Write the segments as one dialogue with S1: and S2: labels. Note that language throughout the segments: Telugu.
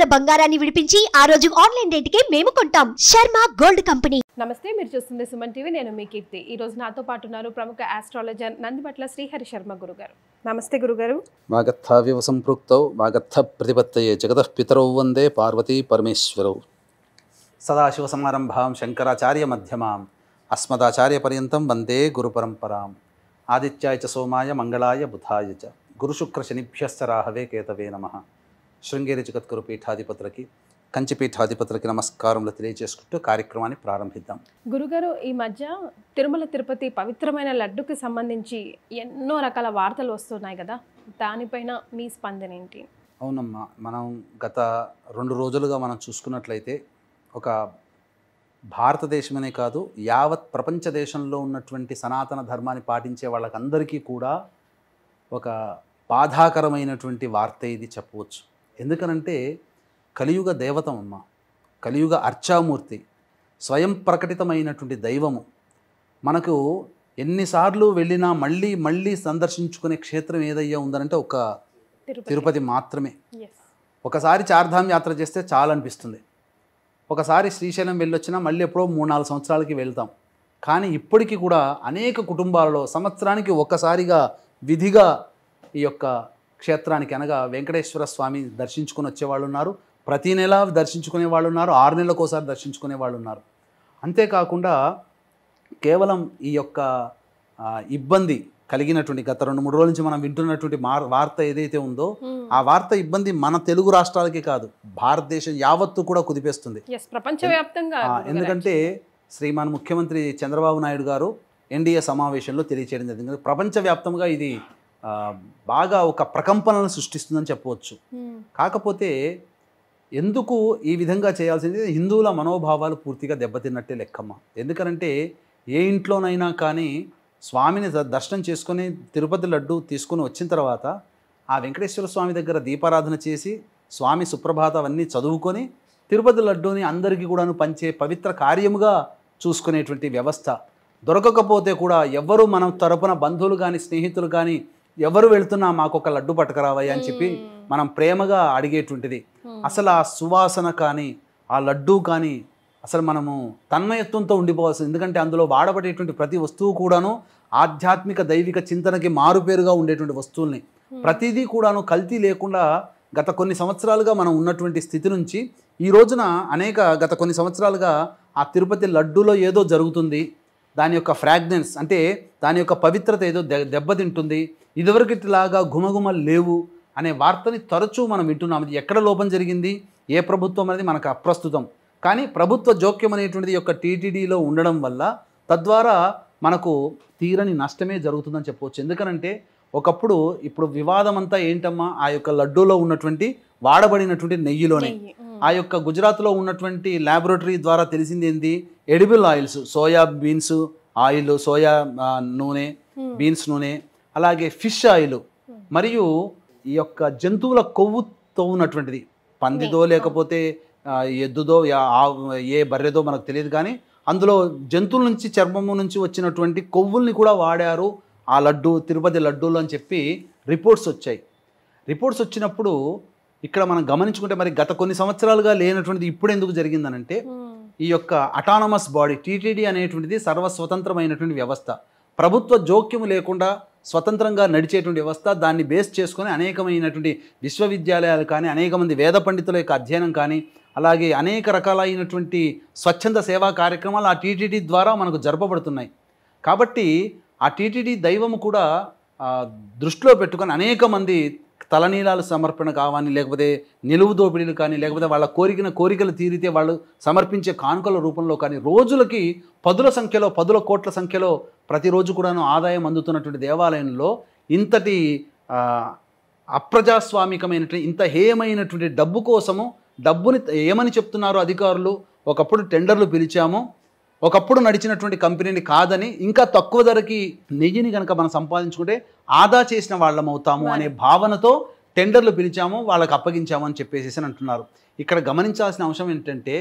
S1: ఉన్న బంగారాన్ని విడిపించి ఆ రోజు ఆన్లైన్ రేటుకే మేము కొంటాం. Sharma gold company.
S2: నమస్తే, మీరు చూస్తుంది సుమన్ టీవీ. నేను మీ కీర్తి. ఈ రోజు నాతో పాటు ఉన్నారు ప్రముఖ ఆస్ట్రాలజర్ నందిబట్ల శ్రీహరి శర్మ గురుగారు. నమస్తే గురుగారు.
S3: వాగర్థావ్యవ సంపృక్తౌ వాగర్థ ప్రతిపత్తయే జగతః పితరౌ వందే పార్వతీ పరమేశ్వరౌ. సదాశివ సమారంభాం శంకరాచార్య మధ్యమాం అస్మదాచార్య పర్యంతం వందే గురు పరంపరాం. ఆదిత్యాయ చ సోమాయ మంగళాయ బుధాయ చ గురుశుక్ర శనిభ్యశ్చ రాహవే కేతవే నమః. శృంగేరి జగద్గురు పీఠాధిపతులకి కంచి పీఠాధిపతులకి నమస్కారములు తెలియజేసుకుంటూ కార్యక్రమాన్ని ప్రారంభిద్దాం.
S2: గురుగారు, ఈ మధ్య తిరుమల తిరుపతి పవిత్రమైన లడ్డుకి సంబంధించి ఎన్నో రకాల వార్తలు వస్తున్నాయి కదా, దానిపైన మీ స్పందన ఏంటి?
S3: అవునమ్మా, మనం గత 2 రోజులుగా మనం చూసుకున్నట్లయితే ఒక భారతదేశమనే కాదు, యావత్ ప్రపంచ దేశంలో ఉన్నటువంటి సనాతన ధర్మాన్ని పాటించే వాళ్ళకందరికీ కూడా ఒక బాధాకరమైనటువంటి వార్త ఇది చెప్పవచ్చు. ఎందుకనంటే కలియుగ దేవతమమ్మ, కలియుగ అర్చామూర్తి, స్వయం ప్రకటితమైనటువంటి దైవము. మనకు ఎన్నిసార్లు వెళ్ళినా మళ్ళీ మళ్ళీ సందర్శించుకునే క్షేత్రం ఏదయ్యా ఉందనంటే ఒక తిరుపతి మాత్రమే. ఒకసారి చార్ధామ్ యాత్ర చేస్తే చాలనిపిస్తుంది. ఒకసారి శ్రీశైలం వెళ్ళొచ్చినా మళ్ళీ ఎప్పుడో 3-4 సంవత్సరాలకి వెళ్తాం. కానీ ఇప్పటికీ కూడా అనేక కుటుంబాలలో సంవత్సరానికి ఒక్కసారిగా విధిగా ఈ యొక్క క్షేత్రానికి అనగా వెంకటేశ్వర స్వామి దర్శించుకొని వచ్చేవాళ్ళు ఉన్నారు, ప్రతి నెల దర్శించుకునే వాళ్ళు ఉన్నారు, 6 నెలలకోసారి దర్శించుకునే వాళ్ళు ఉన్నారు. అంతేకాకుండా కేవలం ఈ యొక్క ఇబ్బంది కలిగినటువంటి గత 2-3 రోజుల నుంచి మనం వింటున్నటువంటి వార్త ఏదైతే ఉందో ఆ వార్త ఇబ్బంది మన తెలుగు రాష్ట్రాలకే కాదు, భారతదేశం యావత్తు కూడా కుదిపేస్తుంది,
S2: ప్రపంచవ్యాప్తంగా.
S3: ఎందుకంటే శ్రీమాన్ ముఖ్యమంత్రి చంద్రబాబు నాయుడు గారు ఎన్డీఏ సమావేశంలో తెలియచేయడం జరిగింది. ప్రపంచవ్యాప్తంగా ఇది బాగా ఒక ప్రకంపనలను సృష్టిస్తుందని చెప్పవచ్చు. కాకపోతే ఎందుకు ఈ విధంగా చేయాల్సింది, హిందువుల మనోభావాలు పూర్తిగా దెబ్బతిన్నట్టే లెక్కమ్మ. ఎందుకంటే ఏ ఇంట్లోనైనా కానీ స్వామిని దర్శనం చేసుకొని తిరుపతి లడ్డు తీసుకొని వచ్చిన తర్వాత ఆ వెంకటేశ్వర స్వామి దగ్గర దీపారాధన చేసి స్వామి సుప్రభాత అవన్నీ చదువుకొని తిరుపతి లడ్డూని అందరికీ కూడాను పంచే పవిత్ర కార్యముగా చూసుకునేటువంటి వ్యవస్థ దొరకకపోతే కూడా ఎవరు మనం తరపున బంధువులు కానీ స్నేహితులు కానీ ఎవరు వెళ్తున్నా మాకు ఒక లడ్డు పట్టుకురావయ్యా అని చెప్పి మనం ప్రేమగా అడిగేటువంటిది. అసలు ఆ సువాసన కానీ ఆ లడ్డూ కానీ అసలు మనము తన్మయత్వంతో ఉండిపోవాల్సింది. ఎందుకంటే అందులో వాడబడేటువంటి ప్రతి వస్తువు కూడాను ఆధ్యాత్మిక దైవిక చింతనకి మారుపేరుగా ఉండేటువంటి వస్తువుల్ని ప్రతిదీ కూడాను కల్తీ లేకుండా గత కొన్ని సంవత్సరాలుగా మనం ఉన్నటువంటి స్థితి నుంచి ఈ రోజున గత కొన్ని సంవత్సరాలుగా ఆ తిరుపతి లడ్డూలో ఏదో జరుగుతుంది, దాని యొక్క ఫ్రాగ్రెన్స్ అంటే దాని యొక్క పవిత్రత ఏదో దెబ్బతింటుంది, ఇదివరకు ఇట్లాగా గుమగుమలు లేవు అనే వార్తని తరచూ మనం వింటున్నాం. ఇది ఎక్కడ లోపం జరిగింది, ఏ ప్రభుత్వం అనేది మనకు అప్రస్తుతం. కానీ ప్రభుత్వ జోక్యం అనేటువంటిది యొక్క టీటీడీలో ఉండడం వల్ల తద్వారా మనకు తీరని నష్టమే జరుగుతుందని చెప్పవచ్చు. ఎందుకనంటే ఒకప్పుడు ఇప్పుడు వివాదం అంతా ఏంటమ్మా, ఆ యొక్క లడ్డూలో ఉన్నటువంటి వాడబడినటువంటి నెయ్యిలోనే. ఆ యొక్క గుజరాత్లో ఉన్నటువంటి ల్యాబొరేటరీ ద్వారా తెలిసింది ఏంటి, edible oils, soya beans oil, soya నూనె, బీన్స్ నూనె, అలాగే ఫిష్ ఆయిల్, మరియు ఈ యొక్క జంతువుల కొవ్వుతో ఉన్నటువంటిది, పందిదో లేకపోతే ఎద్దుదో ఏ బర్రెదో మనకు తెలియదు, కానీ అందులో జంతువుల నుంచి చర్మము నుంచి వచ్చినటువంటి కొవ్వుల్ని కూడా వాడారు ఆ లడ్డు తిరుపతి లడ్డూలు అని చెప్పి రిపోర్ట్స్ వచ్చాయి. రిపోర్ట్స్ వచ్చినప్పుడు ఇక్కడ మనం గమనించుకుంటే మరి గత కొన్ని సంవత్సరాలుగా లేనటువంటిది ఇప్పుడు ఎందుకు జరిగిందనంటే ఈ యొక్క అటానమస్ బాడీ టీటీడీ అనేటువంటిది సర్వస్వతంత్రమైనటువంటి వ్యవస్థ, ప్రభుత్వ జోక్యము లేకుండా స్వతంత్రంగా నడిచేటువంటి వ్యవస్థ. దాన్ని బేస్ చేసుకొని అనేకమైనటువంటి విశ్వవిద్యాలయాలు కానీ, అనేక మంది వేద పండితుల యొక్క అధ్యయనం కానీ, అలాగే అనేక రకాలైనటువంటి స్వచ్ఛంద సేవా కార్యక్రమాలు ఆ టీటీడీ ద్వారా మనకు జరపబడుతున్నాయి. కాబట్టి ఆ టీటీడీ దైవము కూడా దృష్టిలో పెట్టుకొని అనేక మంది తలనీలాలు సమర్పణ కావాలి, లేకపోతే నిలువు దోపిడీలు కానీ, లేకపోతే వాళ్ళ కోరికలు తీరితే వాళ్ళు సమర్పించే కానుకల రూపంలో కానీ రోజులకి 10 కోట్ల సంఖ్యలో ప్రతిరోజు కూడాను ఆదాయం అందుతున్నటువంటి దేవాలయంలో ఇంతటి అప్రజాస్వామికమైనటువంటి ఇంత హేయమైనటువంటి డబ్బు కోసము, డబ్బుని ఏమని చెప్తున్నారు అధికారులు, ఒకప్పుడు టెండర్లు పిలిచాము, ఒకప్పుడు నడిచినటువంటి కంపెనీని కాదని ఇంకా తక్కువ ధరకి నెయ్యిని కనుక మనం సంపాదించుకుంటే ఆదా చేసిన వాళ్ళం అవుతాము అనే భావనతో టెండర్లు పిలిచాము, వాళ్ళకి అప్పగించాము అని చెప్పేసి అంటున్నారు. ఇక్కడ గమనించాల్సిన అంశం ఏంటంటే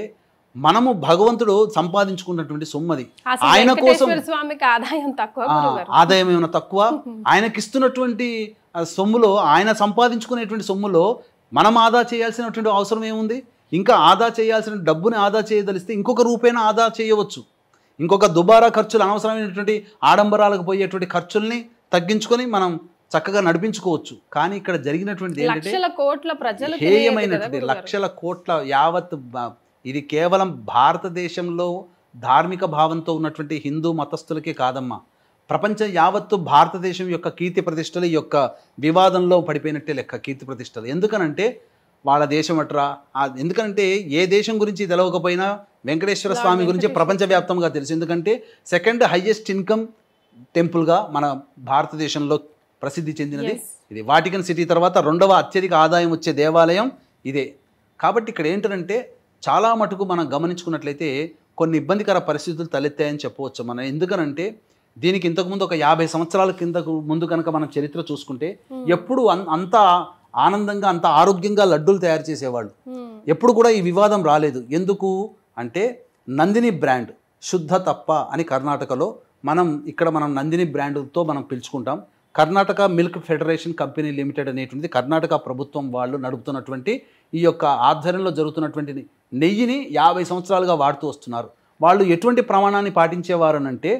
S3: మనము భగవంతుడు సంపాదించుకున్నటువంటి సొమ్మది, ఆయన కోసం ఆదాయం ఏమైనా తక్కువ, ఆయనకిస్తున్నటువంటి సొమ్ములో, ఆయన సంపాదించుకునేటువంటి సొమ్ములో మనం ఆదా చేయాల్సినటువంటి అవసరం ఏముంది? ఇంకా ఆదా చేయాల్సిన డబ్బుని ఆదా చేయదలిస్తే ఇంకొక రూపేణా ఆదా చేయవచ్చు. ఇంకొక దుబారా ఖర్చులు, అనవసరమైనటువంటి ఆడంబరాలకు పోయేటువంటి ఖర్చుల్ని తగ్గించుకొని మనం చక్కగా నడిపించుకోవచ్చు. కానీ ఇక్కడ జరిగినటువంటి ఏంటంటే
S2: లక్షల కోట్ల ప్రజలు
S3: హేయమైనటువంటి లక్షల కోట్ల యావత్ ఇది కేవలం భారతదేశంలో ధార్మిక భావంతో ఉన్నటువంటి హిందూ మతస్థులకే కాదమ్మా, ప్రపంచం యావత్తు భారతదేశం యొక్క కీర్తి ప్రతిష్టలు ఈ యొక్క వివాదంలో పడిపోయినట్టే లెక్క. కీర్తి ప్రతిష్టలు ఎందుకనంటే వాళ్ళ దేశం అట్రా, ఎందుకంటే ఏ దేశం గురించి తెలవకపోయినా వెంకటేశ్వర స్వామి గురించి ప్రపంచవ్యాప్తంగా తెలుసు. ఎందుకంటే సెకండ్ హైయెస్ట్ ఇన్కమ్ టెంపుల్గా మన భారతదేశంలో ప్రసిద్ధి చెందినది ఇది. వాటికన్ సిటీ తర్వాత రెండవ అత్యధిక ఆదాయం వచ్చే దేవాలయం ఇదే. కాబట్టి ఇక్కడ ఏంటంటే చాలా మటుకు మనం గమనించుకున్నట్లయితే కొన్ని ఇబ్బందికర పరిస్థితులు తలెత్తాయని చెప్పవచ్చు మనం. ఎందుకనంటే దీనికి ఇంతకుముందు ఒక 50 సంవత్సరాల కిందకు ముందు కనుక మనం చరిత్ర చూసుకుంటే ఎప్పుడు అంత ఆనందంగా అంత ఆరోగ్యంగా లడ్డూలు తయారు చేసేవాళ్ళు. ఎప్పుడు కూడా ఈ వివాదం రాలేదు. ఎందుకు అంటే నందిని బ్రాండ్ శుద్ధ తప్ప అని కర్ణాటకలో ఇక్కడ మనం నందిని బ్రాండ్తో మనం పిలుచుకుంటాం. Karnataka milk federation company limited అనేటువంటిది కర్ణాటక ప్రభుత్వం వాళ్ళు నడుపుతున్నటువంటి ఈ యొక్క ఆధ్వర్యంలో జరుగుతున్నటువంటి నెయ్యిని 50 సంవత్సరాలుగా వాడుతూ వస్తున్నారు. వాళ్ళు ఎటువంటి ప్రమాణాన్ని పాటించేవారనంటే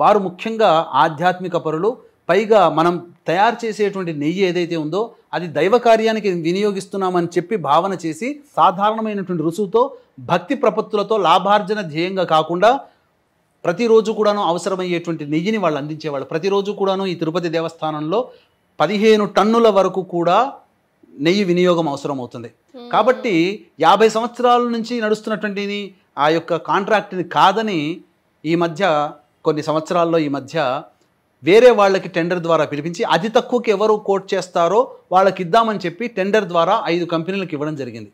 S3: వారు ముఖ్యంగా ఆధ్యాత్మిక పరులు. పైగా మనం తయారు చేసేటువంటి నెయ్యి ఏదైతే ఉందో అది దైవ కార్యానికి వినియోగిస్తున్నామని చెప్పి భావన చేసి సాధారణమైనటువంటి రుసువుతో భక్తి ప్రపత్తులతో లాభార్జన ధ్యేయంగా కాకుండా ప్రతిరోజు కూడాను అవసరమయ్యేటువంటి నెయ్యిని వాళ్ళు అందించేవాళ్ళు. ప్రతిరోజు కూడాను ఈ తిరుపతి దేవస్థానంలో 15 టన్నుల వరకు కూడా నెయ్యి వినియోగం అవసరం అవుతుంది. కాబట్టి 50 సంవత్సరాల నుంచి నడుస్తున్నటువంటి ఆ యొక్క కాంట్రాక్ట్ని కాదని ఈ మధ్య కొన్ని సంవత్సరాల్లో ఈ మధ్య వేరే వాళ్ళకి టెండర్ ద్వారా పిలిపించి అతి తక్కువకి ఎవరు కోట్ చేస్తారో వాళ్ళకి ఇద్దామని చెప్పి టెండర్ ద్వారా 5 కంపెనీలకు ఇవ్వడం జరిగింది.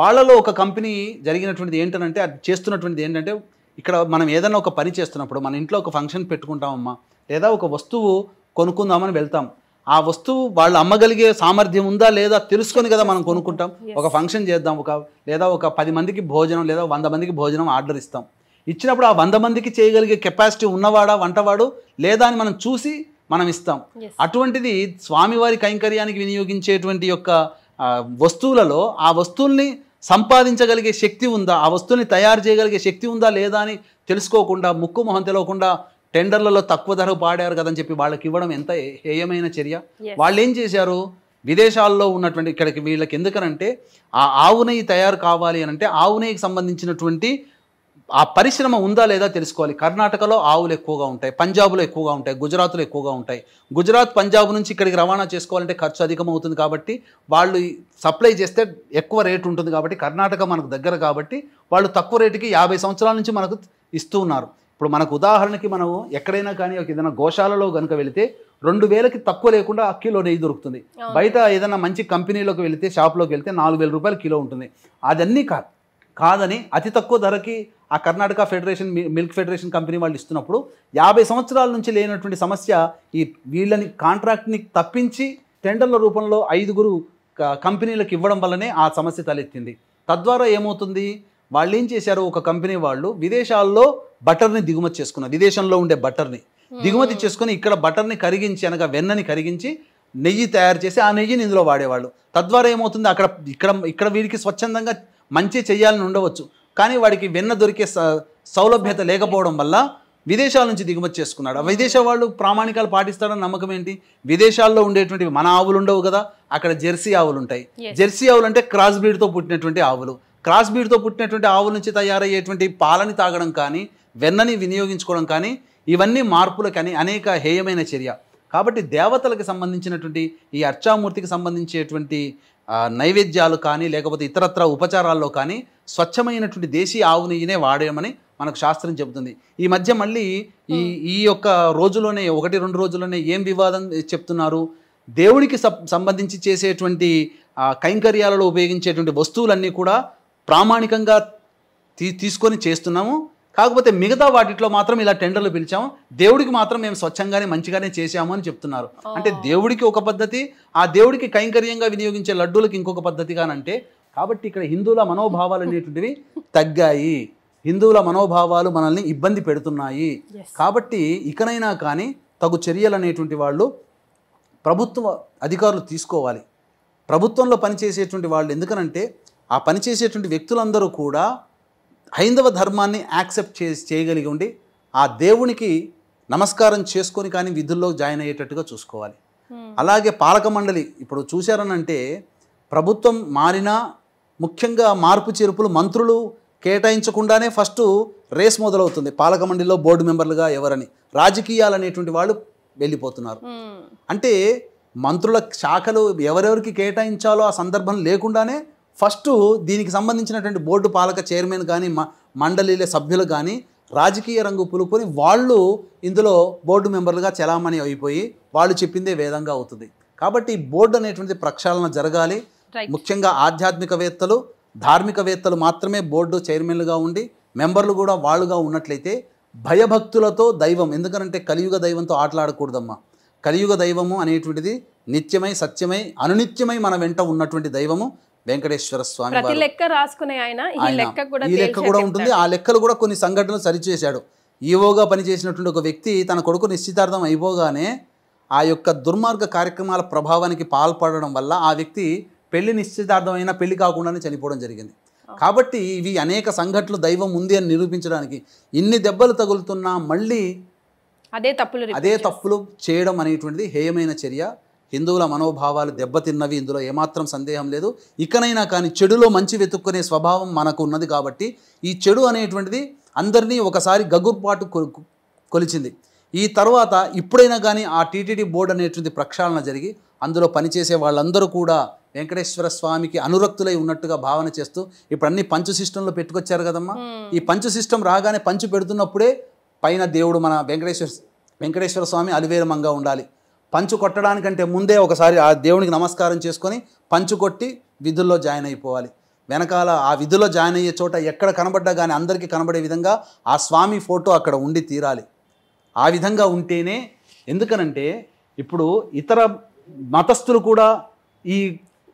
S3: వాళ్ళలో ఒక కంపెనీ జరిగినటువంటిది ఏంటంటే అది చేస్తున్నటువంటిది ఏంటంటే ఇక్కడ మనం ఏదైనా ఒక పని చేస్తున్నప్పుడు మన ఇంట్లో ఒక ఫంక్షన్ పెట్టుకుంటామమ్మా, లేదా ఒక వస్తువు కొనుక్కుందామని వెళ్తాం. ఆ వస్తువు వాళ్ళు అమ్మగలిగే సామర్థ్యం ఉందా లేదా తెలుసుకొని కదా మనం కొనుక్కుంటాం. ఒక ఫంక్షన్ చేద్దాం, లేదా ఒక 10 మందికి భోజనం లేదా 100 మందికి భోజనం ఆర్డర్ ఇస్తాం. ఇచ్చినప్పుడు ఆ 100 మందికి చేయగలిగే కెపాసిటీ ఉన్నవాడా వంటవాడు లేదా అని మనం చూసి మనం ఇస్తాం. అటువంటిది స్వామివారి కైంకర్యానికి వినియోగించేటువంటి యొక్క వస్తువులలో ఆ వస్తువుల్ని సంపాదించగలిగే శక్తి ఉందా, ఆ వస్తువుని తయారు చేయగలిగే శక్తి ఉందా లేదా అని తెలుసుకోకుండా ముక్కు మొహం తెలవకుండా టెండర్లలో తక్కువ ధరకు పాడారు కదని చెప్పి వాళ్ళకి ఇవ్వడం ఎంత హేయమైన చర్య. వాళ్ళు ఏం చేశారు, విదేశాల్లో ఉన్నటువంటి ఇక్కడికి వీళ్ళకి ఎందుకనంటే ఆ ఆవు నెయ్యి తయారు కావాలి అని అంటే ఆవు నెయ్యికి సంబంధించినటువంటి ఆ పరిశ్రమ ఉందా లేదా తెలుసుకోవాలి. కర్ణాటకలో ఆవులు ఎక్కువగా ఉంటాయి, పంజాబ్లో ఎక్కువగా ఉంటాయి, గుజరాత్లో ఎక్కువగా ఉంటాయి. గుజరాత్ పంజాబ్ నుంచి ఇక్కడికి రవాణా చేసుకోవాలంటే ఖర్చు అధికమవుతుంది. కాబట్టి వాళ్ళు సప్లై చేస్తే ఎక్కువ రేటు ఉంటుంది. కాబట్టి కర్ణాటక మనకు దగ్గర కాబట్టి వాళ్ళు తక్కువ రేటుకి 50 సంవత్సరాల నుంచి మనకు ఇస్తూ ఉన్నారు. ఇప్పుడు మనకు ఉదాహరణకి మనం ఎక్కడైనా కానీ ఏదైనా గోశాలలో కనుక వెళితే 2000కి తక్కువ లేకుండా కిలో నెయ్యి దొరుకుతుంది. బయట ఏదైనా మంచి కంపెనీలోకి వెళితే షాప్లోకి వెళ్తే 4000 రూపాయలు కిలో ఉంటుంది. అదన్నీ కాదని అతి తక్కువ ధరకి ఆ Karnataka federation milk federation company వాళ్ళు ఇస్తున్నప్పుడు 50 సంవత్సరాల నుంచి లేనటువంటి సమస్య ఈ వీళ్ళని కాంట్రాక్ట్ని తప్పించి టెండర్ల రూపంలో 5 కంపెనీలకు ఇవ్వడం వల్లనే ఆ సమస్య తలెత్తింది. తద్వారా ఏమవుతుంది, వాళ్ళు ఏం చేశారు, ఒక కంపెనీ వాళ్ళు విదేశాల్లో బటర్ని దిగుమతి చేసుకున్నారు. విదేశంలో ఉండే బటర్ని దిగుమతి చేసుకుని ఇక్కడ బటర్ని కరిగించి అనగా వెన్నని కరిగించి నెయ్యి తయారు చేసి ఆ నెయ్యిని ఇందులో వాడేవాళ్ళు. తద్వారా ఏమవుతుంది, ఇక్కడ వీడికి స్వచ్ఛందంగా మంచి చెయ్యాలని ఉండవచ్చు, కానీ వాడికి వెన్న దొరికే సౌలభ్యత లేకపోవడం వల్ల విదేశాల నుంచి దిగుమతి చేసుకున్నాడు. విదేశ వాళ్ళు ప్రామాణికాలు పాటిస్తారని నమ్మకం ఏంటి, విదేశాల్లో ఉండేటువంటి మన ఆవులు ఉండవు కదా, అక్కడ జెర్సీ ఆవులు ఉంటాయి. జెర్సీ ఆవులు అంటే క్రాస్ బ్రీడ్తో పుట్టినటువంటి ఆవులు. క్రాస్ బ్రీడ్తో పుట్టినటువంటి ఆవుల నుంచి తయారయ్యేటువంటి పాలని తాగడం కానీ వెన్నని వినియోగించుకోవడం కానీ ఇవన్నీ మార్పులకని అనేక హేయమైన చర్య. కాబట్టి దేవతలకు సంబంధించినటువంటి ఈ అర్చామూర్తికి సంబంధించేటువంటి నైవేద్యాలు కానీ లేకపోతే ఇతరత్ర ఉపచారాల్లో కానీ స్వచ్ఛమైనటువంటి దేశీ ఆవు నెయ్యినే వాడేయమని మనకు శాస్త్రం చెబుతుంది. ఈ మధ్య మళ్ళీ ఈ యొక్క రోజులోనే 1-2 రోజుల్లోనే ఏం వివాదం చెప్తున్నారు, దేవుడికి సంబంధించి చేసేటువంటి కైంకర్యాలలో ఉపయోగించేటువంటి వస్తువులన్నీ కూడా ప్రామాణికంగా తీసుకొని చేస్తున్నాము, కాకపోతే మిగతా వాటిలో మాత్రం ఇలా టెండర్లు పిలిచాము, దేవుడికి మాత్రం మేము స్వచ్ఛంగానే మంచిగానే చేశాము అని చెప్తున్నారు. అంటే దేవుడికి ఒక పద్ధతి, ఆ దేవుడికి కైంకర్యంగా వినియోగించే లడ్డూలకి ఇంకొక పద్ధతిగానంటే. కాబట్టి ఇక్కడ హిందువుల మనోభావాలు అనేటువంటివి తగ్గాయి, హిందువుల మనోభావాలు మనల్ని ఇబ్బంది పెడుతున్నాయి. కాబట్టి ఇకనైనా కానీ తగు చర్యలు అనేటువంటి వాళ్ళు ప్రభుత్వ అధికారులు తీసుకోవాలి. ప్రభుత్వంలో పనిచేసేటువంటి వాళ్ళు ఎందుకనంటే ఆ పనిచేసేటువంటి వ్యక్తులందరూ కూడా హైందవ ధర్మాన్ని యాక్సెప్ట్ చేయగలిగి ఉండి ఆ దేవునికి నమస్కారం చేసుకొని కానీ విధుల్లో జాయిన్ అయ్యేటట్టుగా చూసుకోవాలి. అలాగే పాలక మండలి ఇప్పుడు చూశారనంటే ప్రభుత్వం మారినా ముఖ్యంగా మార్పు చేర్పులు మంత్రులు కేటాయించకుండానే ఫస్ట్ రేస్ మొదలవుతుంది. పాలక మండలిలో బోర్డు మెంబర్లుగా ఎవరని రాజకీయాలు అనేటువంటి వాళ్ళు వెళ్ళిపోతున్నారు. అంటే మంత్రుల శాఖలు ఎవరెవరికి కేటాయించాలో ఆ సందర్భం లేకుండానే ఫస్ట్ దీనికి సంబంధించినటువంటి బోర్డు పాలక చైర్మన్ కానీ మండలిల సభ్యులు కానీ రాజకీయ రంగు పులుకొని వాళ్ళు ఇందులో బోర్డు మెంబర్లుగా చలామణి అయిపోయి వాళ్ళు చెప్పిందే వేదంగా అవుతుంది. కాబట్టి బోర్డు అనేటువంటి ప్రక్షాళన జరగాలి. ముఖ్యంగా ఆధ్యాత్మికవేత్తలు ధార్మికవేత్తలు మాత్రమే బోర్డు చైర్మన్లుగా ఉండి మెంబర్లు కూడా వాళ్ళుగా ఉన్నట్లయితే భయభక్తులతో దైవం, ఎందుకంటే కలియుగ దైవంతో ఆటలాడకూడదమ్మా. కలియుగ దైవము అనేటువంటిది నిత్యమై సత్యమై అనునిత్యమై మన వెంట ఉన్నటువంటి దైవము వెంకటేశ్వర స్వామి.
S2: ప్రతి లెక్క రాసుకునే ఆయన ఈ లెక్క
S3: కూడా ఉంటుంది. ఆ లెక్కలు కూడా కొన్ని సంఘటనలు సరిచేశాడు. ఈవోగా పనిచేసినటువంటి ఒక వ్యక్తి తన కొడుకు నిశ్చితార్థం అయిపోగానే ఆ యొక్క దుర్మార్గ కార్యక్రమాల ప్రభావానికి పాల్పడడం వల్ల ఆ వ్యక్తి పెళ్లి నిశ్చితార్థం అయినా పెళ్లి కాకుండానే చనిపోవడం జరిగింది. కాబట్టి ఇవి అనేక సంఘటనలు దైవం ఉంది అని నిరూపించడానికి ఇన్ని దెబ్బలు తగులుతున్నా మళ్ళీ అదే తప్పులు చేయడం అనేటువంటిది హేయమైన చర్య. హిందువుల మనోభావాలు దెబ్బతిన్నవి, ఇందులో ఏమాత్రం సందేహం లేదు. ఇకనైనా కానీ చెడులో మంచి వెతుక్కునే స్వభావం మనకు ఉన్నది కాబట్టి ఈ చెడు అనేటువంటిది అందరినీ ఒకసారి గగుర్పాటు కొలిచింది. ఈ తర్వాత ఇప్పుడైనా కానీ ఆ టీటీడీ బోర్డు అనేటువంటి ప్రక్షాళన జరిగి అందులో పనిచేసే వాళ్ళందరూ కూడా వెంకటేశ్వర స్వామికి అనురక్తులై ఉన్నట్టుగా భావన చేస్తూ ఇప్పుడు అన్ని పంచు సిస్టంలో పెట్టుకొచ్చారు కదమ్మా. ఈ పంచు సిస్టమ్ రాగానే పంచు పెడుతున్నప్పుడే పైన దేవుడు మన వెంకటేశ్వర స్వామి అలివేలమంగా ఉండాలి. పంచు కొట్టడానికంటే ముందే ఒకసారి ఆ దేవునికి నమస్కారం చేసుకొని పంచు కొట్టి విధుల్లో జాయిన్ అయిపోవాలి. వెనకాల ఆ విధుల్లో జాయిన్ అయ్యే చోట ఎక్కడ కనబడ్డా కానీ అందరికీ కనబడే విధంగా ఆ స్వామి ఫోటో అక్కడ ఉండి తీరాలి. ఆ విధంగా ఉంటేనే, ఎందుకనంటే ఇప్పుడు ఇతర మతస్థులు కూడా ఈ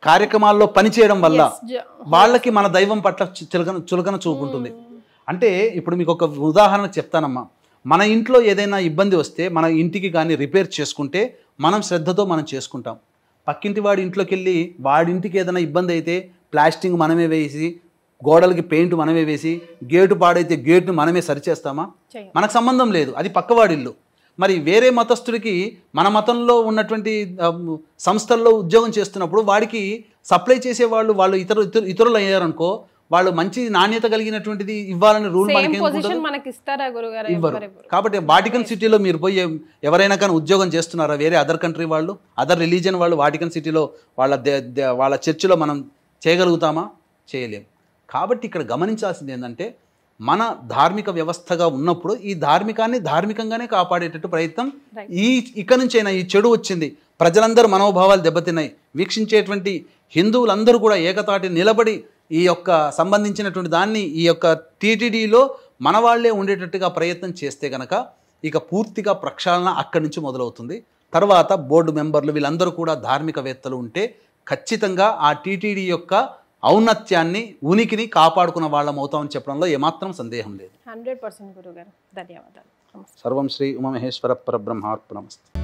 S3: కార్యక్రమాల్లో పనిచేయడం వల్ల వాళ్ళకి మన దైవం పట్ల చులకన చూపుంటుంది. అంటే ఇప్పుడు మీకు ఒక ఉదాహరణ చెప్తానమ్మా. మన ఇంట్లో ఏదైనా ఇబ్బంది వస్తే మన ఇంటికి కానీ రిపేర్ చేసుకుంటే మనం శ్రద్ధతో మనం చేసుకుంటాం. పక్కింటి వాడి ఇంట్లోకి వెళ్ళి వాడింటికి ఏదైనా ఇబ్బంది అయితే ప్లాస్టింగ్ మనమే వేసి, గోడలకి పెయింట్ మనమే వేసి, గేటు పాడైతే గేటును మనమే సరిచేస్తామా? మనకు సంబంధం లేదు, అది పక్కవాడి ఇల్లు. మరి వేరే మతస్థుడికి మన మతంలో ఉన్నటువంటి సంస్థల్లో ఉద్యోగం చేస్తున్నప్పుడు వాడికి సప్లై చేసే వాళ్ళు ఇతరులు అయ్యారనుకో, వాళ్ళు మంచి నాణ్యత కలిగినటువంటిది ఇవ్వాలని రూల్ ఇవ్వరు. కాబట్టి వాటికన్ సిటీలో మీరు పోయి ఎవరైనా కానీ ఉద్యోగం చేస్తున్నారా వేరే అదర్ కంట్రీ వాళ్ళు, అదర్ రిలీజియన్ వాళ్ళు వాటికన్ సిటీలో వాళ్ళ చర్చిలో మనం చేయగలుగుతామా? చేయలేము. కాబట్టి ఇక్కడ గమనించాల్సింది ఏంటంటే మన ధార్మిక వ్యవస్థగా ఉన్నప్పుడు ఈ ధార్మికాన్ని ధార్మికంగానే కాపాడేటట్టు ప్రయత్నం ఇక నుంచైనా ఈ చెడు వచ్చింది, ప్రజలందరూ మనోభావాలు దెబ్బతిన్నాయి, వీక్షించేటువంటి హిందువులందరూ కూడా ఏకతాటి నిలబడి ఈ యొక్క సంబంధించినటువంటి దాన్ని ఈ యొక్క టీటీడీలో మన వాళ్లే ఉండేటట్టుగా ప్రయత్నం చేస్తే కనుక ఇక పూర్తిగా ప్రక్షాళన అక్కడి నుంచి మొదలవుతుంది. తర్వాత బోర్డు మెంబర్లు వీళ్ళందరూ కూడా ధార్మికవేత్తలు ఉంటే ఖచ్చితంగా ఆ టీటీడీ యొక్క ఔన్నత్యాన్ని ఉనికిని కాపాడుకున్న వాళ్ళం అవుతామని చెప్పడంలో ఏమాత్రం సందేహం లేదు.
S2: 100% గురుగారు. ధన్యవాదాలు.
S3: సర్వం శ్రీ ఉమామహేశ్వర పరబ్రహ్మార్పణమస్తు.